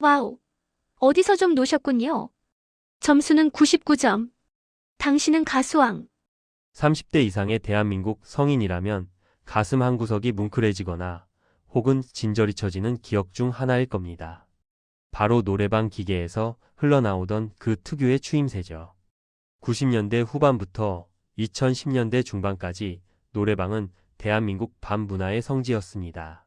와우. 어디서 좀 노셨군요. 점수는 99점. 당신은 가수왕. 30대 이상의 대한민국 성인이라면 가슴 한구석이 뭉클해지거나 혹은 진저리 쳐지는 기억 중 하나일 겁니다. 바로 노래방 기계에서 흘러나오던 그 특유의 추임새죠. 90년대 후반부터 2010년대 중반까지 노래방은 대한민국 밤 문화의 성지였습니다.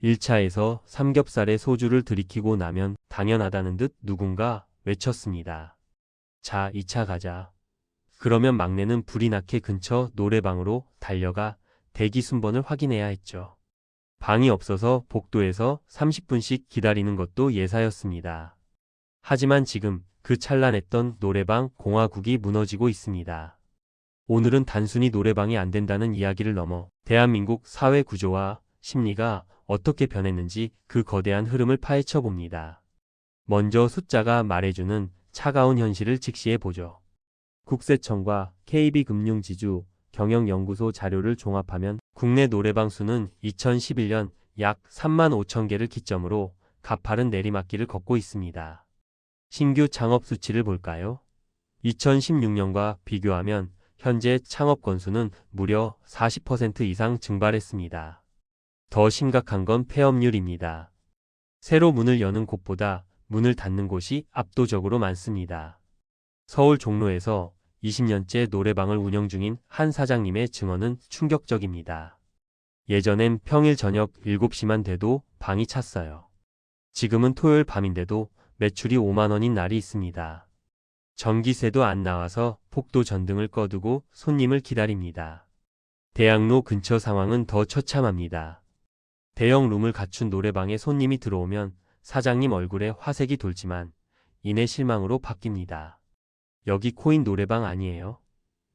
1차에서 삼겹살에 소주를 들이키고 나면 당연하다는 듯 누군가 외쳤습니다. 자, 2차 가자. 그러면 막내는 불이 나게 근처 노래방으로 달려가 대기 순번을 확인해야 했죠. 방이 없어서 복도에서 30분씩 기다리는 것도 예사였습니다. 하지만 지금 그 찬란했던 노래방 공화국이 무너지고 있습니다. 오늘은 단순히 노래방이 안 된다는 이야기를 넘어 대한민국 사회 구조와 심리가 어떻게 변했는지 그 거대한 흐름을 파헤쳐 봅니다. 먼저 숫자가 말해주는 차가운 현실을 직시해 보죠. 국세청과 KB금융지주 경영연구소 자료를 종합하면 국내 노래방 수는 2011년 약 3만 5천 개를 기점으로 가파른 내리막길을 걷고 있습니다. 신규 창업 수치를 볼까요? 2016년과 비교하면 현재 창업 건수는 무려 40% 이상 증발했습니다. 더 심각한 건 폐업률입니다. 새로 문을 여는 곳보다 문을 닫는 곳이 압도적으로 많습니다. 서울 종로에서 20년째 노래방을 운영 중인 한 사장님의 증언은 충격적입니다. 예전엔 평일 저녁 7시만 돼도 방이 찼어요. 지금은 토요일 밤인데도 매출이 5만 원인 날이 있습니다. 전기세도 안 나와서 폭도 전등을 꺼두고 손님을 기다립니다. 대학로 근처 상황은 더 처참합니다. 대형 룸을 갖춘 노래방에 손님이 들어오면 사장님 얼굴에 화색이 돌지만 이내 실망으로 바뀝니다. 여기 코인 노래방 아니에요?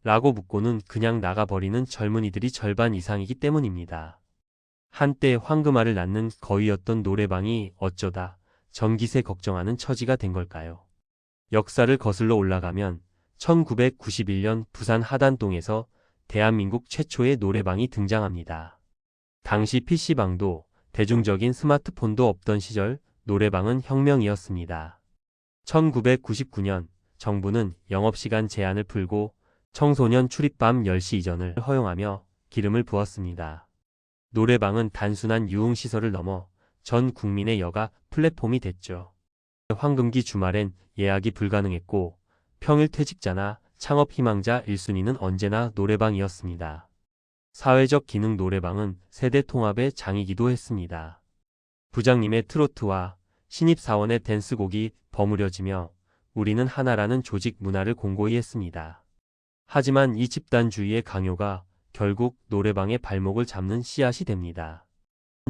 라고 묻고는 그냥 나가버리는 젊은이들이 절반 이상이기 때문입니다. 한때 황금알을 낳는 거위였던 노래방이 어쩌다 전기세 걱정하는 처지가 된 걸까요? 역사를 거슬러 올라가면 1991년 부산 하단동에서 대한민국 최초의 노래방이 등장합니다. 당시 PC방도 대중적인 스마트폰도 없던 시절 노래방은 혁명이었습니다. 1999년 정부는 영업시간 제한을 풀고 청소년 출입 밤 10시 이전을 허용하며 기름을 부었습니다. 노래방은 단순한 유흥시설을 넘어 전 국민의 여가 플랫폼이 됐죠. 황금기 주말엔 예약이 불가능했고 평일 퇴직자나 창업 희망자 1순위는 언제나 노래방이었습니다. 사회적 기능 노래방은 세대 통합의 장이기도 했습니다. 부장님의 트로트와 신입사원의 댄스곡이 버무려지며 우리는 하나라는 조직 문화를 공고히 했습니다. 하지만 이 집단주의의 강요가 결국 노래방의 발목을 잡는 씨앗이 됩니다.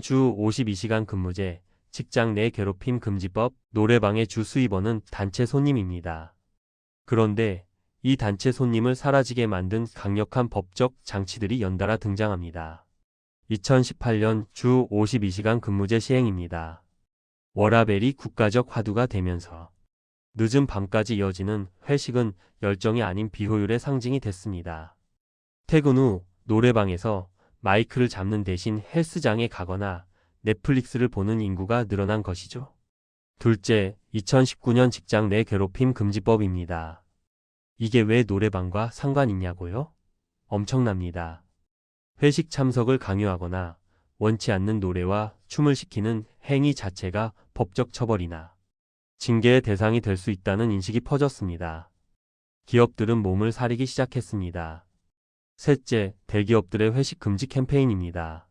주 52시간 근무제, 직장 내 괴롭힘 금지법, 노래방의 주 수입원은 단체 손님입니다. 그런데 이 단체 손님을 사라지게 만든 강력한 법적 장치들이 연달아 등장합니다. 2018년 주 52시간 근무제 시행입니다. 워라밸이 국가적 화두가 되면서 늦은 밤까지 이어지는 회식은 열정이 아닌 비효율의 상징이 됐습니다. 퇴근 후 노래방에서 마이크를 잡는 대신 헬스장에 가거나 넷플릭스를 보는 인구가 늘어난 것이죠. 둘째, 2019년 직장 내 괴롭힘 금지법입니다. 이게 왜 노래방과 상관 있냐고요? 엄청납니다. 회식 참석을 강요하거나 원치 않는 노래와 춤을 시키는 행위 자체가 법적 처벌이나 징계의 대상이 될 수 있다는 인식이 퍼졌습니다. 기업들은 몸을 사리기 시작했습니다. 셋째, 대기업들의 회식 금지 캠페인입니다.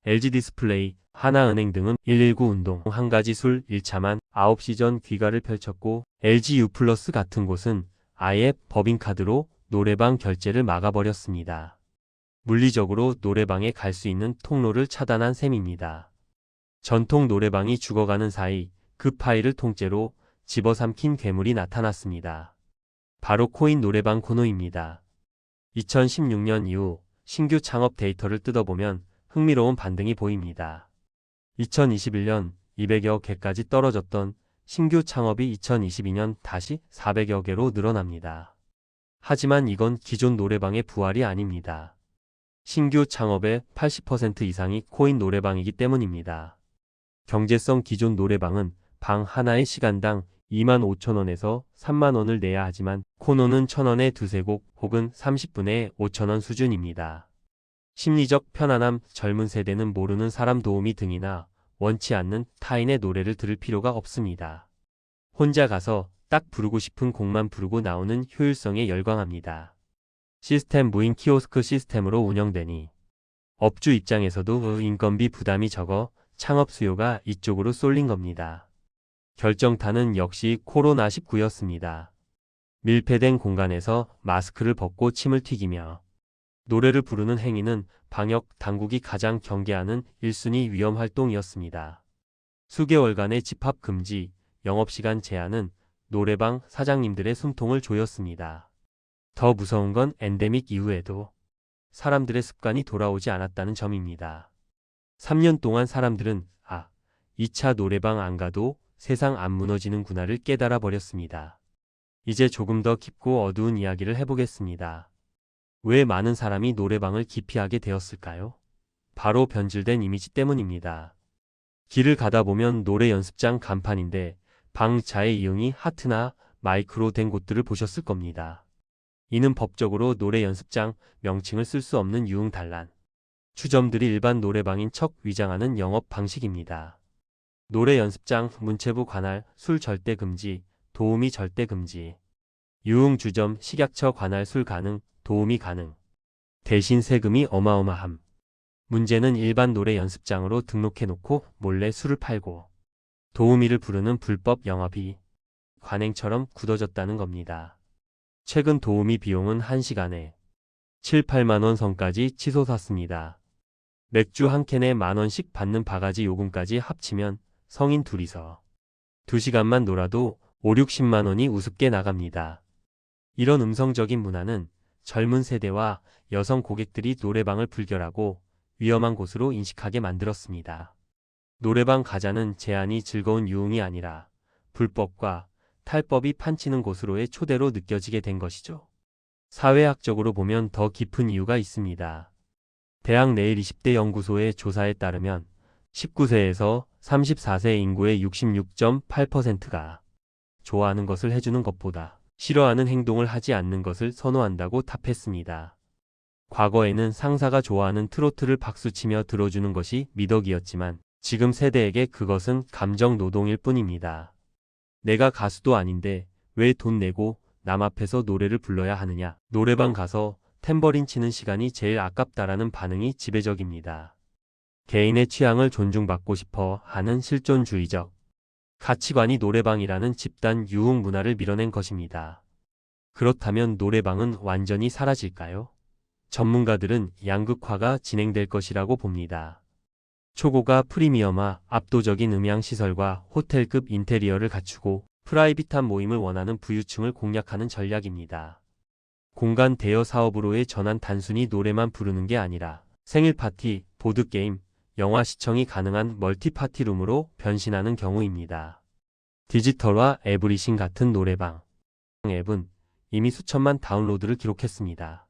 LG디스플레이, 하나은행 등은 119 운동, 한 가지 술 1차만 9시 전 귀가를 펼쳤고 LGU+ 같은 곳은 아예 법인카드로 노래방 결제를 막아버렸습니다. 물리적으로 노래방에 갈 수 있는 통로를 차단한 셈입니다. 전통 노래방이 죽어가는 사이 그 파일을 통째로 집어삼킨 괴물이 나타났습니다. 바로 코인 노래방 코너입니다. 2016년 이후 신규 창업 데이터를 뜯어보면 흥미로운 반등이 보입니다. 2021년 200여 개까지 떨어졌던 신규 창업이 2022년 다시 400여 개로 늘어납니다. 하지만 이건 기존 노래방의 부활이 아닙니다. 신규 창업의 80% 이상이 코인 노래방이기 때문입니다. 경제성 기존 노래방은 방 하나에 시간당 25,000원에서 30,000원을 내야 하지만 코노는 1,000원에 두세 곡 혹은 30분에 5,000원 수준입니다. 심리적 편안함, 젊은 세대는 모르는 사람 도우미 등이나 원치 않는 타인의 노래를 들을 필요가 없습니다. 혼자 가서 딱 부르고 싶은 곡만 부르고 나오는 효율성에 열광합니다. 시스템 무인 키오스크 시스템으로 운영되니 업주 입장에서도 인건비 부담이 적어 창업 수요가 이쪽으로 쏠린 겁니다. 결정타는 역시 코로나19였습니다. 밀폐된 공간에서 마스크를 벗고 침을 튀기며 노래를 부르는 행위는 방역 당국이 가장 경계하는 1순위 위험 활동이었습니다. 수개월간의 집합 금지, 영업시간 제한은 노래방 사장님들의 숨통을 조였습니다. 더 무서운 건 엔데믹 이후에도 사람들의 습관이 돌아오지 않았다는 점입니다. 3년 동안 사람들은 2차 노래방 안 가도 세상 안 무너지는구나를 깨달아 버렸습니다. 이제 조금 더 깊고 어두운 이야기를 해보겠습니다. 왜 많은 사람이 노래방을 기피하게 되었을까요? 바로 변질된 이미지 때문입니다. 길을 가다 보면 노래 연습장 간판인데 방자의 이응이 하트나 마이크로 된 곳들을 보셨을 겁니다. 이는 법적으로 노래 연습장 명칭을 쓸 수 없는 유흥단란, 추점들이 일반 노래방인 척 위장하는 영업 방식입니다. 노래 연습장, 문체부 관할, 술 절대 금지, 도우미 절대 금지. 유흥주점, 식약처 관할 술 가능, 도우미 가능. 대신 세금이 어마어마함. 문제는 일반 노래 연습장으로 등록해놓고 몰래 술을 팔고 도우미를 부르는 불법 영업이 관행처럼 굳어졌다는 겁니다. 최근 도우미 비용은 1시간에 7, 8만 원 선까지 치솟았습니다. 맥주 한 캔에 만원씩 받는 바가지 요금까지 합치면 성인 둘이서 2시간만 놀아도 5, 60만 원이 우습게 나갑니다. 이런 음성적인 문화는 젊은 세대와 여성 고객들이 노래방을 불결하고 위험한 곳으로 인식하게 만들었습니다. 노래방 가자는 제한이 즐거운 유흥이 아니라 불법과 탈법이 판치는 곳으로의 초대로 느껴지게 된 것이죠. 사회학적으로 보면 더 깊은 이유가 있습니다. 대학 내일 20대 연구소의 조사에 따르면 19세에서 34세 인구의 66.8%가 좋아하는 것을 해주는 것보다 싫어하는 행동을 하지 않는 것을 선호한다고 답했습니다. 과거에는 상사가 좋아하는 트로트를 박수치며 들어주는 것이 미덕이었지만 지금 세대에게 그것은 감정 노동일 뿐입니다. 내가 가수도 아닌데 왜 돈 내고 남 앞에서 노래를 불러야 하느냐. 노래방 가서 탬버린 치는 시간이 제일 아깝다라는 반응이 지배적입니다. 개인의 취향을 존중받고 싶어 하는 실존주의적 가치관이 노래방이라는 집단 유흥 문화를 밀어낸 것입니다. 그렇다면 노래방은 완전히 사라질까요? 전문가들은 양극화가 진행될 것이라고 봅니다. 초고가 프리미엄화, 압도적인 음향시설과 호텔급 인테리어를 갖추고 프라이빗한 모임을 원하는 부유층을 공략하는 전략입니다. 공간 대여 사업으로의 전환 단순히 노래만 부르는 게 아니라 생일 파티, 보드게임, 영화 시청이 가능한 멀티파티룸으로 변신하는 경우입니다. 디지털화 에브리싱 같은 노래방 앱은 이미 수천만 다운로드를 기록했습니다.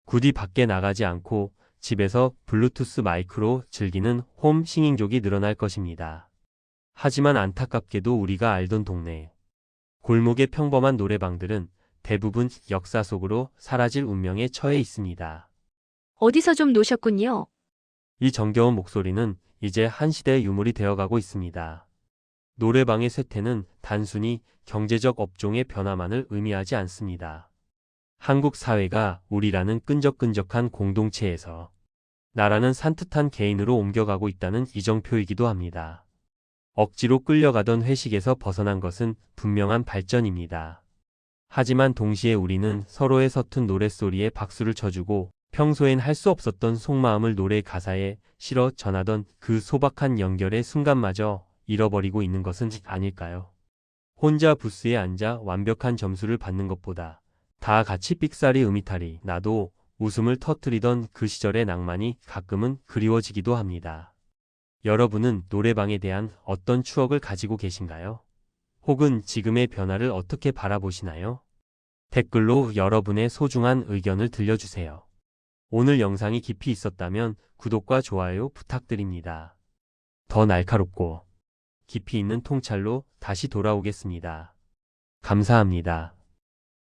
굳이 밖에 나가지 않고 집에서 블루투스 마이크로 즐기는 홈 싱잉족이 늘어날 것입니다. 하지만 안타깝게도 우리가 알던 동네 골목의 평범한 노래방들은 대부분 역사 속으로 사라질 운명에 처해 있습니다. 어디서 좀 노셨군요. 이 정겨운 목소리는 이제 한 시대의 유물이 되어가고 있습니다. 노래방의 쇠퇴는 단순히 경제적 업종의 변화만을 의미하지 않습니다. 한국 사회가 우리라는 끈적끈적한 공동체에서 나라는 산뜻한 개인으로 옮겨가고 있다는 이정표이기도 합니다. 억지로 끌려가던 회식에서 벗어난 것은 분명한 발전입니다. 하지만 동시에 우리는 서로의 서툰 노랫소리에 박수를 쳐주고 평소엔 할 수 없었던 속마음을 노래 가사에 실어 전하던 그 소박한 연결의 순간마저 잃어버리고 있는 것은 아닐까요? 혼자 부스에 앉아 완벽한 점수를 받는 것보다 다 같이 삑사리 음이탈이 나도 웃음을 터뜨리던 그 시절의 낭만이 가끔은 그리워지기도 합니다. 여러분은 노래방에 대한 어떤 추억을 가지고 계신가요? 혹은 지금의 변화를 어떻게 바라보시나요? 댓글로 여러분의 소중한 의견을 들려주세요. 오늘 영상이 깊이 있었다면 구독과 좋아요 부탁드립니다. 더 날카롭고 깊이 있는 통찰로 다시 돌아오겠습니다. 감사합니다.